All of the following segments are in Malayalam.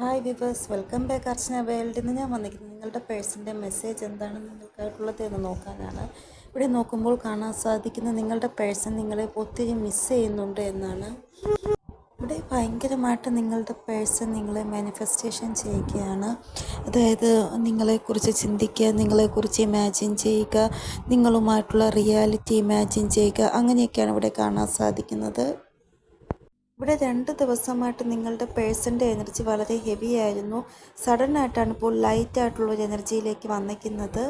ഹായ് വിവേഴ്സ്, വെൽക്കം ബാക്ക് അർച്ചന വേൾഡിൽ നിന്ന് ഞാൻ വന്നിരിക്കുന്നത് നിങ്ങളുടെ പേഴ്സൻ്റെ മെസ്സേജ് എന്താണ് നിങ്ങൾക്കായിട്ടുള്ളത് എന്ന് നോക്കാനാണ്. ഇവിടെ നോക്കുമ്പോൾ കാണാൻ സാധിക്കുന്ന നിങ്ങളുടെ പേഴ്സൺ നിങ്ങളെ ഒത്തിരി മിസ് ചെയ്യുന്നുണ്ട് എന്നാണ്. ഇവിടെ ഭയങ്കരമായിട്ട് നിങ്ങളുടെ പേഴ്സൺ നിങ്ങളെ മാനിഫെസ്റ്റേഷൻ ചെയ്യുകയാണ്. അതായത് നിങ്ങളെക്കുറിച്ച് ചിന്തിക്കുക, നിങ്ങളെക്കുറിച്ച് ഇമാജിൻ ചെയ്യുക, നിങ്ങളുമായിട്ടുള്ള റിയാലിറ്റി ഇമാജിൻ ചെയ്യുക, അങ്ങനെയൊക്കെയാണ് ഇവിടെ കാണാൻ സാധിക്കുന്നത്. ഇവിടെ 2 ദിവസമായിട്ട് നിങ്ങളുടെ പേഴ്സൻ്റെ എനർജി വളരെ ഹെവി ആയിരുന്നു. സഡനായിട്ടാണ് ഇപ്പോൾ ലൈറ്റായിട്ടുള്ളൊരു എനർജിയിലേക്ക് വന്നിരിക്കുന്നത്.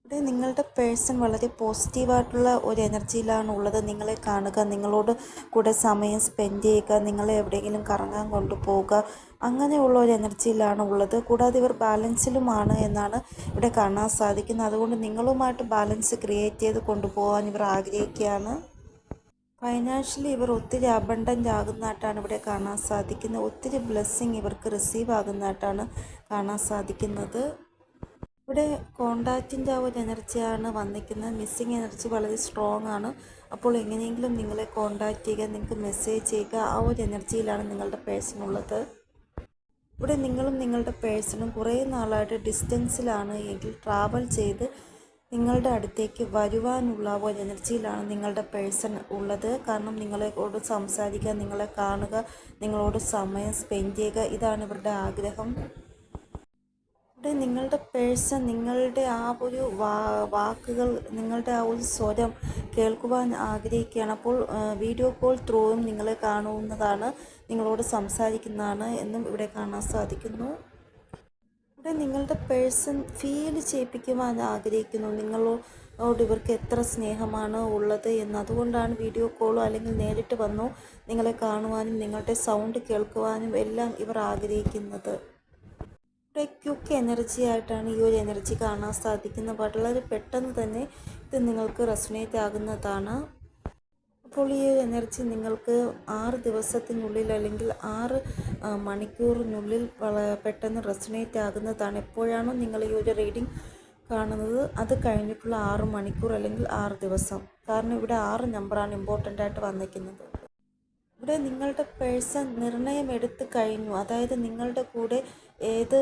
ഇവിടെ നിങ്ങളുടെ പേഴ്സൺ വളരെ പോസിറ്റീവായിട്ടുള്ള ഒരു എനർജിയിലാണ് ഉള്ളത്. നിങ്ങളെ കാണുക, നിങ്ങളോട് കൂടെ സമയം സ്പെൻഡ് ചെയ്യുക, നിങ്ങളെ എവിടെയെങ്കിലും കറങ്ങാൻ കൊണ്ടുപോവുക, അങ്ങനെയുള്ള ഒരു എനർജിയിലാണ് ഉള്ളത്. കൂടാതെ ഇവർ ബാലൻസിലുമാണ് എന്നാണ് ഇവിടെ കാണാൻ സാധിക്കുന്നത്. അതുകൊണ്ട് നിങ്ങളുമായിട്ട് ബാലൻസ് ക്രിയേറ്റ് ചെയ്ത് കൊണ്ടുപോകാൻ ഇവർ ആഗ്രഹിക്കുകയാണ്. ഫൈനാൻഷ്യലി ഇവർ ഒത്തിരി അബണ്ടൻ്റ് ആകുന്നതായിട്ടാണ് ഇവിടെ കാണാൻ സാധിക്കുന്നത്. ഒത്തിരി ബ്ലെസ്സിങ് ഇവർക്ക് റിസീവ് ആകുന്നതായിട്ടാണ് കാണാൻ സാധിക്കുന്നത്. ഇവിടെ കോണ്ടാക്റ്റിൻ്റെ ആ ഒരു എനർജിയാണ് വന്നിരിക്കുന്നത്. മിസ്സിങ് എനർജി വളരെ സ്ട്രോങ് ആണ്. അപ്പോൾ എങ്ങനെയെങ്കിലും നിങ്ങളെ കോണ്ടാക്റ്റ് ചെയ്യുക, നിങ്ങൾക്ക് മെസ്സേജ് ചെയ്യുക, ആ ഒരു എനർജിയിലാണ് നിങ്ങളുടെ പേഴ്സൺ ഉള്ളത്. ഇവിടെ നിങ്ങളും നിങ്ങളുടെ പേഴ്സണും കുറേ നാളായിട്ട് ഡിസ്റ്റൻസിലാണ് എങ്കിൽ ട്രാവൽ ചെയ്ത് നിങ്ങളുടെ അടുത്തേക്ക് വരുവാനുള്ള ഒരു എനർജിയിലാണ് നിങ്ങളുടെ പേഴ്സൺ ഉള്ളത്. കാരണം നിങ്ങളോട് സംസാരിക്കുക, നിങ്ങളെ കാണുക, നിങ്ങളോട് സമയം സ്പെൻഡ് ചെയ്യുക, ഇതാണ് ഇവരുടെ ആഗ്രഹം. ഇവിടെ നിങ്ങളുടെ പേഴ്സൺ നിങ്ങളുടെ ആ ഒരു വാക്കുകൾ, നിങ്ങളുടെ ആ ഒരു സ്വരം കേൾക്കുവാൻ ആഗ്രഹിക്കുകയാണ്. അപ്പോൾ വീഡിയോ കോൾ ത്രൂവും നിങ്ങളെ കാണുന്നതാണ്, നിങ്ങളോട് സംസാരിക്കുന്നതാണ് എന്നും ഇവിടെ കാണാൻ സാധിക്കുന്നു. ഇവിടെ നിങ്ങളുടെ പേഴ്സൺ ഫീൽ ചെയ്യിപ്പിക്കുവാൻ ആഗ്രഹിക്കുന്നു നിങ്ങളോട് ഇവർക്ക് എത്ര സ്നേഹമാണ് ഉള്ളത് എന്ന്. അതുകൊണ്ടാണ് വീഡിയോ കോളോ അല്ലെങ്കിൽ നേരിട്ട് വന്നോ നിങ്ങളെ കാണുവാനും നിങ്ങളുടെ സൗണ്ട് കേൾക്കുവാനും എല്ലാം ഇവർ ആഗ്രഹിക്കുന്നത്. ഇവിടെ ക്യുക്ക് എനർജി ആയിട്ടാണ് ഈ ഒരു എനർജി കാണാൻ സാധിക്കുന്നത്. വളരെ പെട്ടെന്ന് തന്നെ ഇത് നിങ്ങൾക്ക് റെസൊനേറ്റ് ആകുന്നതാണ്. അപ്പോൾ ഈ ഒരു എനർജി നിങ്ങൾക്ക് 6 ദിവസത്തിനുള്ളിൽ അല്ലെങ്കിൽ 6 മണിക്കൂറിനുള്ളിൽ പെട്ടെന്ന് റെസൊനേറ്റ് ആകുന്നതാണ്. എപ്പോഴാണോ നിങ്ങൾ ഈ ഒരു റീഡിംഗ് കാണുന്നത് അത് കഴിഞ്ഞിട്ടുള്ള 6 മണിക്കൂർ അല്ലെങ്കിൽ 6 ദിവസം. കാരണം ഇവിടെ 6 നമ്പറാണ് ഇമ്പോർട്ടൻ്റ് ആയിട്ട് വന്നിരിക്കുന്നത്. ഇവിടെ നിങ്ങളുടെ പേഴ്സൺ നിർണയം എടുത്തു കഴിഞ്ഞു. അതായത് നിങ്ങളുടെ കൂടെ ഏത്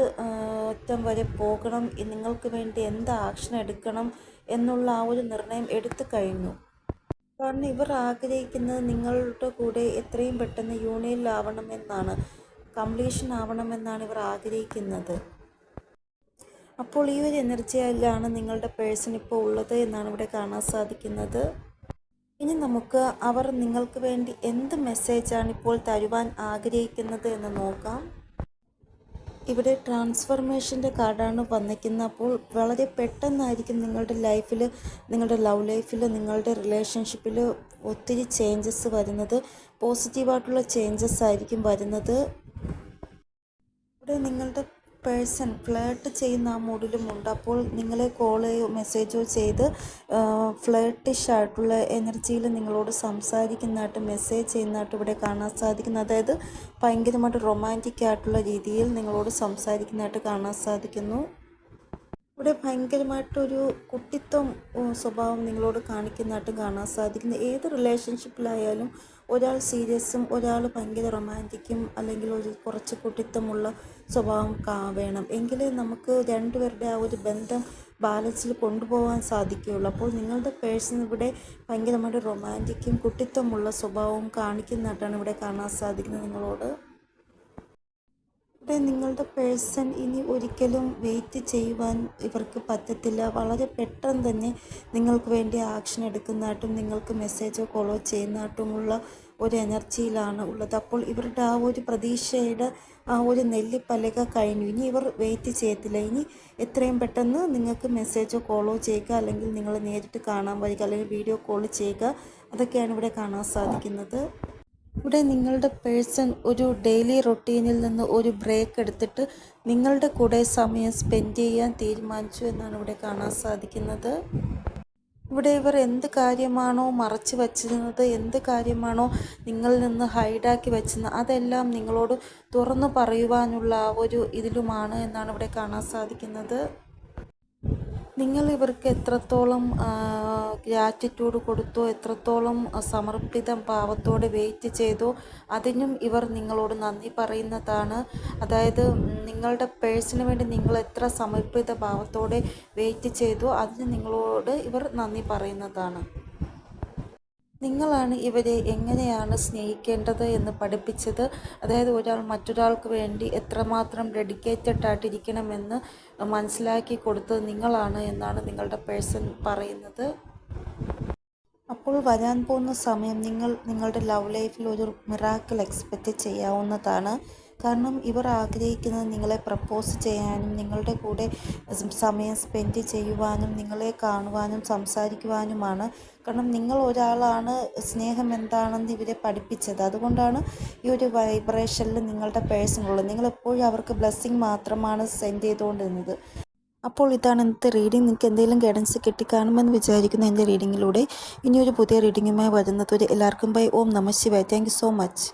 അറ്റം വരെ പോകണം, നിങ്ങൾക്ക് വേണ്ടി എന്ത് ആക്ഷൻ എടുക്കണം എന്നുള്ള ആ ഒരു നിർണയം എടുത്തു കഴിഞ്ഞു. കാരണം ഇവർ ആഗ്രഹിക്കുന്നത് നിങ്ങളുടെ കൂടെ എത്രയും പെട്ടെന്ന് യൂണിയനിലാവണമെന്നാണ്, കംപ്ലീഷൻ ആവണമെന്നാണ് ഇവർ ആഗ്രഹിക്കുന്നത്. അപ്പോൾ ഈ ഒരു എനർജിയിലാണ് നിങ്ങളുടെ പേഴ്സൺ ഇപ്പോൾ ഉള്ളത് എന്നാണ് ഇവിടെ കാണാൻ സാധിക്കുന്നത്. ഇനി നമുക്ക് അവർ നിങ്ങൾക്ക് വേണ്ടി എന്ത് മെസ്സേജാണ് ഇപ്പോൾ തരുവാൻ ആഗ്രഹിക്കുന്നത് എന്ന് നോക്കാം. ഇവിടെ ട്രാൻസ്ഫർമേഷൻ്റെ കാർഡാണ് വന്നിരിക്കുന്നത്. അപ്പോൾ വളരെ പെട്ടെന്നായിരിക്കും നിങ്ങളുടെ ലൈഫിൽ, നിങ്ങളുടെ ലവ് ലൈഫിൽ, നിങ്ങളുടെ റിലേഷൻഷിപ്പിൽ ഒത്തിരി ചേഞ്ചസ് വരുന്നത്. പോസിറ്റീവായിട്ടുള്ള ചേഞ്ചസ് ആയിരിക്കും വരുന്നത്. ഇവിടെ നിങ്ങളുടെ പേഴ്സൺ ഫ്ലേർട്ട് ചെയ്യുന്ന ആ മൂഡിലുമുണ്ട്. അപ്പോൾ നിങ്ങളെ കോളോ മെസ്സേജോ ചെയ്ത് ഫ്ലേർട്ടിഷ് ആയിട്ടുള്ള എനർജിയിൽ നിങ്ങളോട് സംസാരിക്കുന്നതായിട്ട്, മെസ്സേജ് ചെയ്യുന്നതായിട്ട് ഇവിടെ കാണാൻ സാധിക്കുന്നു. അതായത് ഭയങ്കരമായിട്ട് റൊമാൻറ്റിക് ആയിട്ടുള്ള രീതിയിൽ നിങ്ങളോട് സംസാരിക്കുന്നതായിട്ട് കാണാൻ സാധിക്കുന്നു. ഇവിടെ ഭയങ്കരമായിട്ടൊരു കുട്ടിത്വം സ്വഭാവം നിങ്ങളോട് കാണിക്കുന്നതായിട്ട് കാണാൻ സാധിക്കുന്നു. ഏത് റിലേഷൻഷിപ്പിലായാലും ഒരാൾ സീരിയസും ഒരാൾ ഭയങ്കര റൊമാൻറ്റിക്കും അല്ലെങ്കിൽ കുറച്ച് കുട്ടിത്വമുള്ള സ്വഭാവം വേണം. എങ്കിലേ നമുക്ക് രണ്ടുപേരുടെ ആ ഒരു ബന്ധം ബാലൻസിൽ കൊണ്ടുപോകാൻ സാധിക്കുകയുള്ളൂ. അപ്പോൾ നിങ്ങളുടെ പേഴ്സൺ ഇവിടെ ഭയങ്കരമായിട്ട് റൊമാൻറ്റിക്കും കുട്ടിത്വമുള്ള സ്വഭാവവും കാണിക്കുന്നതായിട്ടാണ് ഇവിടെ കാണാൻ സാധിക്കുന്നത് നിങ്ങളോട്. ഇവിടെ നിങ്ങളുടെ പേഴ്സൺ ഇനി ഒരിക്കലും വെയിറ്റ് ചെയ്യുവാൻ ഇവർക്ക് പറ്റത്തില്ല. വളരെ പെട്ടെന്ന് തന്നെ നിങ്ങൾക്ക് വേണ്ടി ആക്ഷൻ എടുക്കുന്നതായിട്ടും നിങ്ങൾക്ക് മെസ്സേജോ കോളോ ചെയ്യുന്നതായിട്ടുമുള്ള ഒരു എനർജിയിലാണ് ഉള്ളത്. അപ്പോൾ ഇവരുടെ ആ ഒരു പ്രതീക്ഷയുടെ ആ ഒരു നെല്ലിപ്പലക കഴിഞ്ഞു. ഇനി ഇവർ വെയിറ്റ് ചെയ്യത്തില്ല. ഇനി എത്രയും പെട്ടെന്ന് നിങ്ങൾക്ക് മെസ്സേജോ കോളോ ചെയ്യുക, അല്ലെങ്കിൽ നിങ്ങൾ നേരിട്ട് കാണാൻ വരിക, അല്ലെങ്കിൽ വീഡിയോ കോൾ ചെയ്യുക, അതൊക്കെയാണ് ഇവിടെ കാണാൻ സാധിക്കുന്നത്. ഇവിടെ നിങ്ങളുടെ പേഴ്സൺ ഒരു ഡെയിലി റൊട്ടീനിൽ നിന്ന് ഒരു ബ്രേക്ക് എടുത്തിട്ട് നിങ്ങളുടെ കൂടെ സമയം സ്പെൻഡ് ചെയ്യാൻ തീരുമാനിച്ചു എന്നാണ് ഇവിടെ കാണാൻ സാധിക്കുന്നത്. ഇവിടെ ഇവർ എന്ത് കാര്യമാണോ മറച്ചു വച്ചിരുന്നത്, എന്ത് കാര്യമാണോ നിങ്ങളിൽ നിന്ന് ഹൈഡാക്കി വെച്ചിരുന്നത്, അതെല്ലാം നിങ്ങളോട് തുറന്നു പറയുവാനുള്ള ആ ഒരു ഇതിലുമാണ് എന്നാണ് ഇവിടെ കാണാൻ സാധിക്കുന്നത്. നിങ്ങൾ ഇവർക്ക് എത്രത്തോളം ഗ്രാറ്റിറ്റ്യൂഡ് കൊടുത്തോ, എത്രത്തോളം സമർപ്പിത ഭാവത്തോടെ വെയിറ്റ് ചെയ്തോ, അതിനും ഇവർ നിങ്ങളോട് നന്ദി പറയുന്നതാണ്. അതായത് നിങ്ങളുടെ പേഴ്സിന് വേണ്ടി നിങ്ങൾ എത്ര സമർപ്പിത ഭാവത്തോടെ വെയിറ്റ് ചെയ്തോ അതിന് നിങ്ങളോട് ഇവർ നന്ദി പറയുന്നതാണ്. നിങ്ങളാണ് ഇവരെ എങ്ങനെയാണ് സ്നേഹിക്കേണ്ടത് എന്ന് പഠിപ്പിച്ചത്. അതായത് മറ്റൊരാൾക്ക് വേണ്ടി എത്രമാത്രം ഡെഡിക്കേറ്റഡ് ആയിട്ടിരിക്കണമെന്ന് മനസ്സിലാക്കി കൊടുത്തത് നിങ്ങളാണ് എന്നാണ് നിങ്ങളുടെ പേഴ്സൺ പറയുന്നത്. അപ്പോൾ വരാൻ പോകുന്ന സമയം നിങ്ങളുടെ ലവ് ലൈഫിൽ ഒരു മിറാക്കിൾ എക്സ്പെക്റ്റ് ചെയ്യാവുന്നതാണ്. കാരണം ഇവർ ആഗ്രഹിക്കുന്നത് നിങ്ങളെ പ്രപ്പോസ് ചെയ്യാനും നിങ്ങളുടെ കൂടെ സമയം സ്പെൻഡ് ചെയ്യുവാനും നിങ്ങളെ കാണുവാനും സംസാരിക്കുവാനുമാണ്. കാരണം നിങ്ങൾ ഒരാളാണ് സ്നേഹം എന്താണെന്ന് ഇവരെ പഠിപ്പിച്ചത്. അതുകൊണ്ടാണ് ഈ ഒരു വൈബ്രേഷനിൽ നിങ്ങളുടെ പേഴ്സണുള്ളത്. നിങ്ങളെപ്പോഴും അവർക്ക് ബ്ലെസ്സിങ് മാത്രമാണ് സെൻഡ് ചെയ്തുകൊണ്ടിരുന്നത്. അപ്പോൾ ഇതാണ് ഇന്നത്തെ റീഡിംഗ്. നിങ്ങൾക്ക് എന്തെങ്കിലും ഗൈഡൻസ് കിട്ടിക്കാണുമെന്ന് വിചാരിക്കുന്നു എൻ്റെ റീഡിങ്ങിലൂടെ. ഇനിയൊരു പുതിയ റീഡിങ്ങുമായി വരുന്നത് വരെ എല്ലാവർക്കും ബൈ. ഓം നമഃ ശിവായ. Thank you so much.